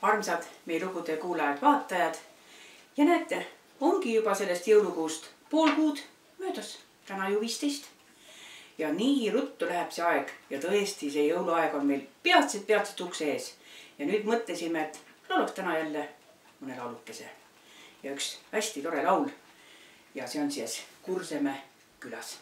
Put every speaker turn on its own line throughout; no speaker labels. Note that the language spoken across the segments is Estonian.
armsad meie lugude kuulajad-vaatajad. Ja näete, ongi juba sellest jõulukuust pool kuud möödas, täna ju 15. Ja nii ruttu läheb see aeg ja tõesti see jõuluaeg on meil peatselt ukse ees. Ja nüüd mõtlesime, et laulaks täna jälle mõne laulukese. Ja üks hästi tore laul ja see on siis Kursemäe külas.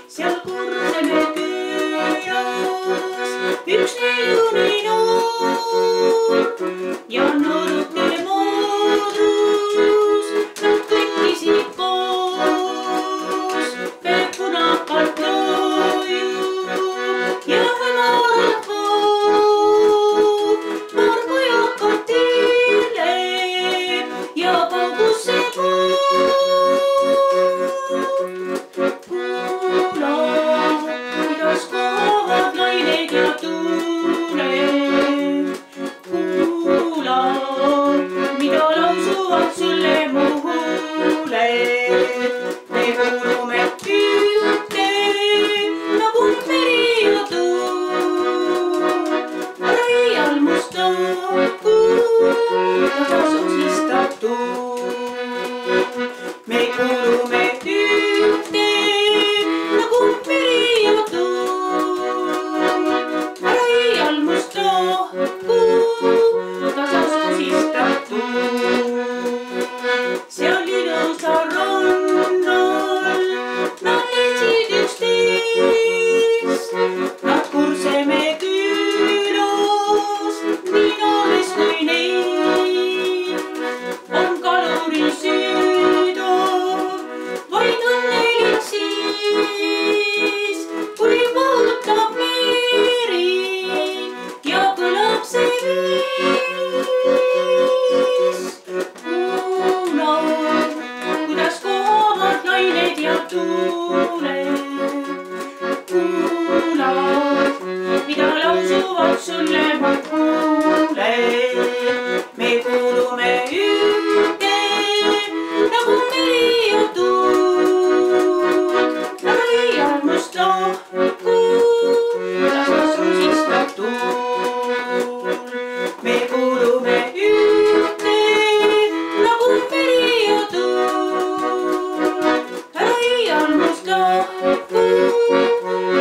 Seal Kursemäe külas üks neiuni noor ja noruke moodus, nad kõndisid koos, pepunakalt loiub ja hämarad voog, paar pojakat tiirleb ja paugus see kuula, kuidas kohavad nained ja tuuled. Kuula, mida lausuvad sulle mu huuled. Me kuulume ühte nagu meri ja tuul. Raial musta kuul, taas on sistatud. Me kuulume ühte nagu meri ja tuul. Raial musta kuul, taas on sistatud. Seal ilusal rannal nad leidsid üksteist. Nad Kursemäe külas, nii noores kui neid. On kaluril süda, vaid õnnelik siis, kui vahutab meri ja kõlab see viis. Kuula, kuidas kohavad nained ja tuuled. Kuula, mida lausuvad sulle mu huuled. Me kuulume ühte nagu meri ja tuul. Raial musta kuul, taas on sistatud. Me kuulume ühte nagu meri ja tuul. Raial musta kuul,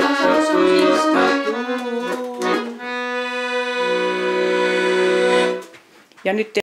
taas on sistatud. Ja nüüd